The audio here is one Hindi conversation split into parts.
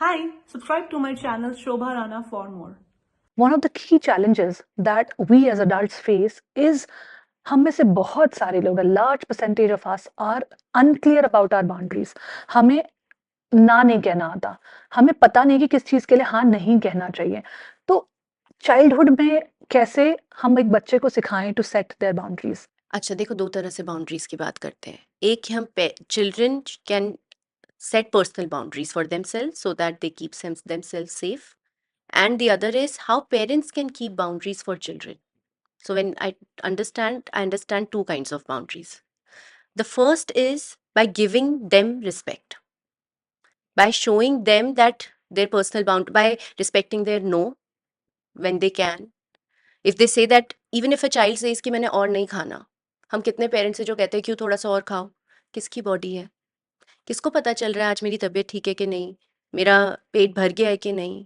Hi, subscribe to my channel Shobha Rana for more. One of the key challenges that we as adults face is हम में से बहुत सारे लोग, a large percentage of us are unclear about our boundaries. हमें ना नहीं कहना आता, हमें पता नहीं कि किस चीज के लिए हाँ नहीं कहना चाहिए. तो चाइल्डहुड में कैसे हम एक बच्चे को सिखाएं टू सेट देयर बाउंड्रीज. अच्छा देखो, दो तरह से बाउंड्रीज की बात करते हैं. एक हम children can set personal boundaries for themselves so that they keep themselves safe, and the other is how parents can keep boundaries for children. So when I understand two kinds of boundaries. The first is by giving them respect, by showing them that their personal bound, by respecting their no when they can. If they say that, even if a child says कि मैंने और नहीं खाना, हम कितने पेरेंट्स हैं जो कहते हैं क्यों थोड़ा सा और खाओ. किसकी बॉडी है, किसको पता चल रहा है आज मेरी तबीयत ठीक है कि नहीं, मेरा पेट भर गया है कि नहीं.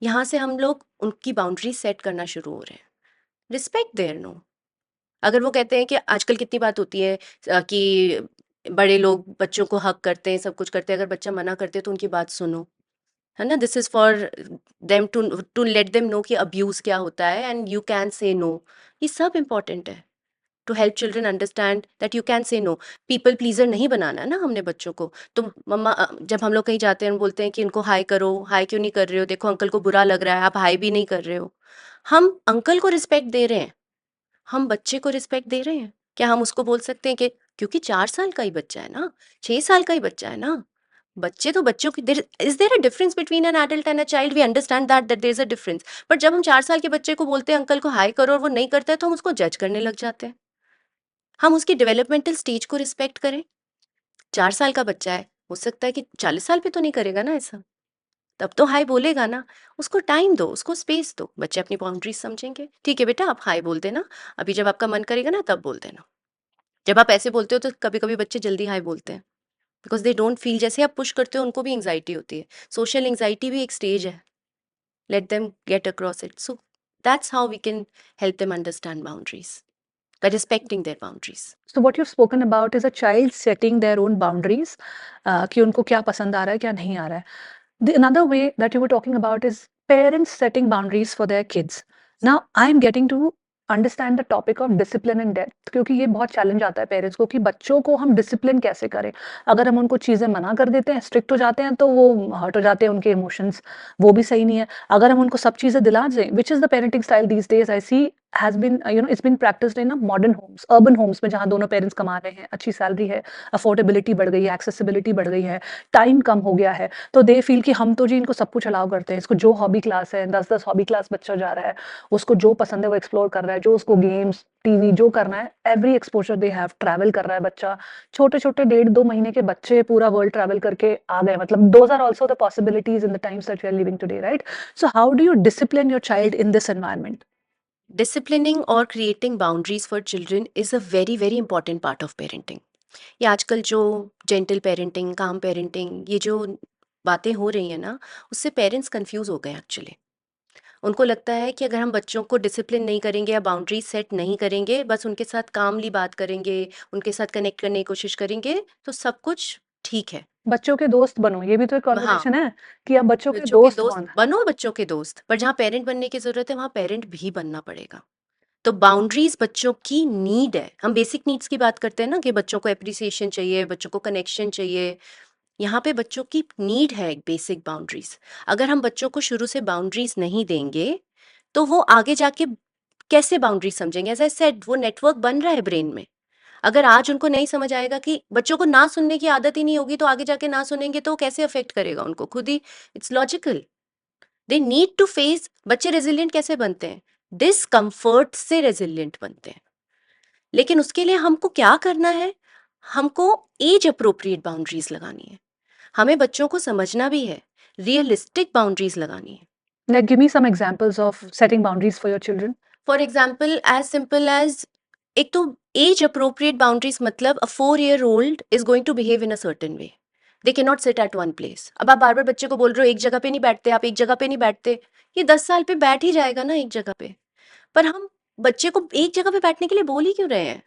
यहाँ से हम लोग उनकी बाउंड्री सेट करना शुरू हो रहे हैं. Respect their no. अगर वो कहते हैं कि आजकल कितनी बात होती है कि बड़े लोग बच्चों को हक करते हैं, सब कुछ करते हैं, अगर बच्चा मना करते हैं तो उनकी बात सुनो, है ना. This is for them to let them know कि अब्यूज क्या होता है and you can say no. ये सब इंपॉर्टेंट है to help children understand that you can say no. People pleaser नहीं बनाना है ना हमने बच्चों को. तो मम्मा जब हम लोग कहीं जाते हैं बोलते हैं कि इनको हाई करो, हाई क्यों नहीं कर रहे हो, देखो अंकल को बुरा लग रहा है, आप हाई भी नहीं कर रहे हो. हम अंकल को रिस्पेक्ट दे रहे हैं, हम बच्चे को रिस्पेक्ट दे रहे हैं. क्या हम उसको बोल सकते हैं कि क्योंकि 4 साल का ही बच्चा है ना, 6 साल का ही बच्चा है ना. बच्चे तो बच्चों की, is there a difference between an adult and a child. We understand that there is a difference. But जब हम 4 साल के बच्चे को बोलते हैं अंकल को हाई करो और वो नहीं करता है तो हम उसको जज करने लग जाते हैं. हम उसकी डेवलपमेंटल स्टेज को रिस्पेक्ट करें. 4 साल का बच्चा है, हो सकता है कि 40 साल पे तो नहीं करेगा ना ऐसा, तब तो हाई बोलेगा ना. उसको टाइम दो, उसको स्पेस दो, बच्चे अपनी बाउंड्रीज समझेंगे. ठीक है बेटा, आप हाई बोल देना, अभी जब आपका मन करेगा ना तब बोल देना. जब आप ऐसे बोलते हो तो कभी कभी बच्चे जल्दी हाई बोलते हैं, बिकॉज दे डोंट फील. जैसे आप पुश करते हो उनको भी एंग्जाइटी होती है. सोशल एंग्जाइटी भी एक स्टेज है. Let them get across it. So that's how we can help them understand boundaries by respecting their boundaries. So what you've spoken about is a child setting their own boundaries, कि उनको क्या पसंद आ रहा है क्या नहीं आ रहा है. The another way that you were talking about is parents setting boundaries for their kids. Now I'm getting to understand the topic of discipline in depth, क्योंकि ये बहुत चैलेंज आता है पेरेंट्स को कि बच्चों को हम डिसिप्लिन कैसे करें. अगर हम उनको चीज़ें मना कर देते हैं, स्ट्रिक्ट हो जाते हैं, तो वो हर्ट हो जाते हैं, उनके इमोशंस, वो भी सही नहीं है. अगर हम उनको सब चीज़ें दिला दें, which is the parenting style these days I see has been it's been practised in modern homes, urban homes में, जहाँ दोनों पेरेंट्स कमा रहे हैं, अच्छी सैलरी है, अफोर्डेबिलिटी बढ़ गई है, एक्सेसिबिलिटी बढ़ गई है, टाइम कम हो गया है. तो दे फील कि हम तो जी इनको सब कुछ अलाउ करते हैं, इसको जो हॉबी क्लास है, 10-10 हॉबी क्लास बच्चा जा रहा है, उसको जो पसंद है वो एक्सप्लोर कर रहा है, जो उसको गेम्स, टीवी जो करना है, every exposure they have. Travel कर रहा है बच्चा, छोटे-छोटे 1.5-2 महीने के बच्चे पूरा वर्ल्ड ट्रैवल करके आ गए. मतलब those are also the possibilities in the times that we are living today, right? So how do you discipline your child in this environment? Disciplining or creating boundaries for children is a very very important part of parenting. ये आजकल जो जेंटल पेरेंटिंग, काम पेरेंटिंग, ये जो बातें हो रही हैं ना, उससे पेरेंट्स कंफ्यूज हो गए एक्चुअली. उनको लगता है कि अगर हम बच्चों को डिसिप्लिन नहीं करेंगे या बाउंड्री सेट नहीं करेंगे, बस उनके साथ कामली बात करेंगे, उनके साथ कनेक्ट करने की कोशिश करेंगे, तो सब कुछ ठीक है. बच्चों के दोस्त बनो, ये भी तो एक हाँ, कन्वर्सेशन है कि आप बच्चों के बच्चों के दोस्त दोस्त कौन. बनो, बच्चों के दोस्त. पर जहाँ पेरेंट बनने की जरूरत है वहाँ पेरेंट भी बनना पड़ेगा. तो बाउंड्रीज बच्चों की नीड है. हम बेसिक नीड्स की बात करते हैं ना कि बच्चों को एप्रिसिएशन चाहिए, बच्चों को कनेक्शन चाहिए. यहाँ पे बच्चों की नीड है एक बेसिक बाउंड्रीज. अगर हम बच्चों को शुरू से बाउंड्रीज नहीं देंगे तो वो आगे जाके कैसे बाउंड्रीज समझेंगे. एज आई सेड, वो नेटवर्क बन रहा है ब्रेन में. अगर आज उनको नहीं समझ आएगा कि बच्चों को ना सुनने की आदत ही नहीं होगी, तो आगे जाके ना सुनेंगे तो कैसे अफेक्ट करेगा उनको खुद ही. It's logical. They need to face. बच्चे रेजिलियंट कैसे बनते हैं? डिसकंफर्ट से रेजिलियंट बनते हैं. लेकिन उसके लिए हमको क्या करना है? हमको एज अप्रोप्रिएट बाउंड्रीज लगानी है. हमें बच्चों को समझना भी है, रियलिस्टिक बाउंड्रीज लगानी है. Like give me some examples of setting boundaries for your children. For example, as simple as, एक तो एज अप्रोप्रिएट बाउंड्रीज मतलब a 4 year old is going to behave in a certain way. They can not sit at one place. अब आप बार बार बच्चे को बोल रहे हो एक जगह पे नहीं बैठते, आप एक जगह पे नहीं बैठते. ये 10 साल पे बैठ ही जाएगा ना एक जगह पे. पर हम बच्चे को एक जगह पे बैठने के लिए बोल ही क्यों रहे हैं?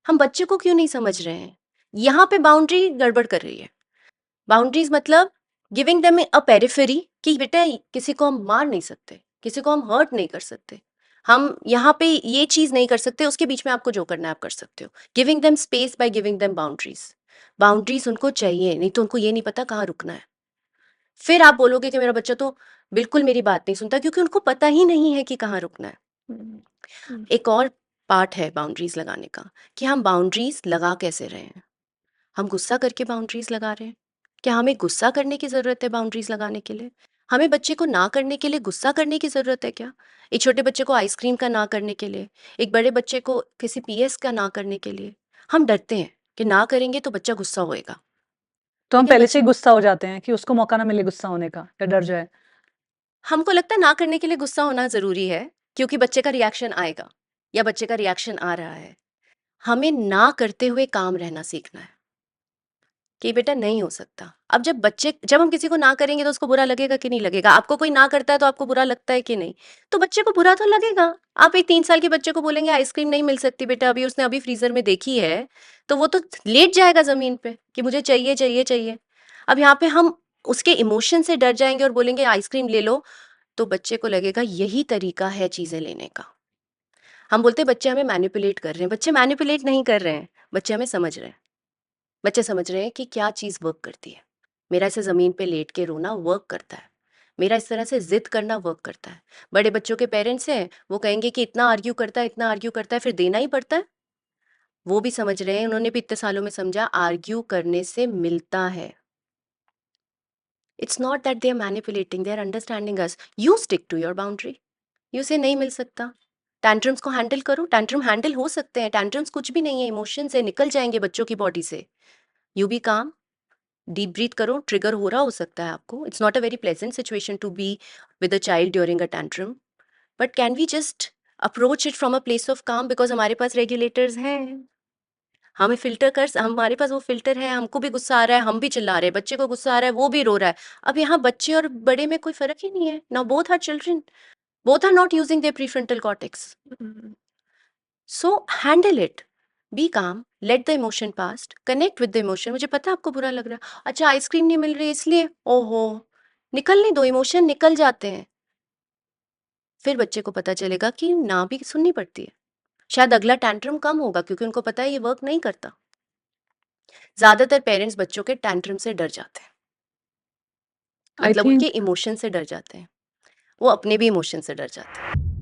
हम बच्चे को क्यों नहीं समझ रहे हैं? यहाँ पे बाउंड्री गड़बड़ कर रही है. बाउंड्रीज मतलब गिविंग देम अ पेरिफेरी कि बेटा किसी को हम मार नहीं सकते, किसी को हम हर्ट नहीं कर सकते, हम यहाँ पे ये चीज नहीं कर सकते, उसके बीच में आपको जो करना है आप कर सकते हो. Giving them space by giving them boundaries. Boundaries उनको चाहिए, नहीं तो उनको ये नहीं पता कहाँ रुकना है. फिर आप बोलोगे कि मेरा बच्चा तो बिल्कुल मेरी बात नहीं सुनता, क्योंकि उनको पता ही नहीं है कि कहाँ रुकना है. एक और पार्ट है बाउंड्रीज लगाने का कि हम बाउंड्रीज लगा कैसे रहे हैं. हम गुस्सा करके बाउंड्रीज लगा रहे हैं. क्या हमें गुस्सा करने की जरूरत है बाउंड्रीज लगाने के लिए? हमें बच्चे को ना करने के लिए गुस्सा करने की जरूरत है क्या? एक छोटे बच्चे को आइसक्रीम का ना करने के लिए, एक बड़े बच्चे को किसी पीएस का ना करने के लिए हम डरते हैं कि ना करेंगे तो बच्चा गुस्सा होएगा. तो हम लेकिन पहले बच से ही गुस्सा हो जाते हैं कि उसको मौका ना मिले गुस्सा होने का या डर जाए. हमको लगता है ना करने के लिए गुस्सा होना जरूरी है, क्योंकि बच्चे का रिएक्शन आएगा या बच्चे का रिएक्शन आ रहा है. हमें ना करते हुए काम रहना सीखना है कि बेटा नहीं हो सकता. अब जब हम किसी को ना करेंगे तो उसको बुरा लगेगा कि नहीं लगेगा? आपको कोई ना करता है तो आपको बुरा लगता है कि नहीं? तो बच्चे को बुरा तो लगेगा. आप एक 3 साल के बच्चे को बोलेंगे आइसक्रीम नहीं मिल सकती बेटा, अभी उसने अभी फ्रीजर में देखी है, तो वो तो लेट जाएगा जमीन पे कि मुझे चाहिए चाहिए चाहिए. अब यहाँ पे हम उसके इमोशन से डर जाएंगे और बोलेंगे आइसक्रीम ले लो, तो बच्चे को लगेगा यही तरीका है चीजें लेने का. हम बोलते हैं बच्चे हमें मैनिपुलेट कर रहे हैं. बच्चे मैनिपुलेट नहीं कर रहे हैं, बच्चे हमें समझ रहे हैं. बच्चे समझ रहे हैं कि क्या चीज़ वर्क करती है. मेरा ऐसे ज़मीन पे लेट के रोना वर्क करता है. मेरा इस तरह से ज़िद करना वर्क करता है. बड़े बच्चों के पेरेंट्स हैं, वो कहेंगे कि इतना आर्ग्यू करता है, इतना आर्ग्यू करता है, फिर देना ही पड़ता है. वो भी समझ रहे हैं, उन्होंने भी इतने सालों में समझा आर्ग्यू करने से मिलता है. It's not that they are manipulating, they are understanding us. You stick to your boundary. You say नहीं मिल सकता. टैंट्रम्स को हैंडल करो. टैंट्रम हैंडल हो सकते हैं. टैंट्रम्स कुछ भी नहीं है, इमोशन से निकल जाएंगे बच्चों की बॉडी से. You be calm. Deep breath करो. ट्रिगर हो रहा हो सकता है आपको. It's not a very pleasant situation to be with a child during a tantrum, but can we just approach it from a place of calm, because हमारे पास रेगुलेटर्स हैं. हमें फिल्टर कर, हमारे पास वो फिल्टर है. हमको भी गुस्सा आ रहा है, हम भी चिल्ला रहे हैं. बच्चे को गुस्सा आ रहा है, वो भी रो रहा है. अब यहाँ बच्चे और बड़े में कोई फर्क ही नहीं है. Now both are children, both are not using their prefrontal cortex. So handle it. Be calm. Let the emotion pass. Connect with the emotion. मुझे पता है आपको बुरा लग रहा है. अच्छा आइसक्रीम नहीं मिल रही इसलिए, ओहो, निकलने दो. इमोशन निकल जाते हैं. फिर बच्चे को पता चलेगा कि ना भी सुननी पड़ती है. शायद अगला टैंट्रम कम होगा, क्योंकि उनको पता है ये वर्क नहीं करता. ज्यादातर पेरेंट्स बच्चों के टैंट्रम से डर जाते हैं, आई मतलब थिंक उनके इमोशन से डर जाते हैं. वो अपने भी इमोशन से डर जाते हैं.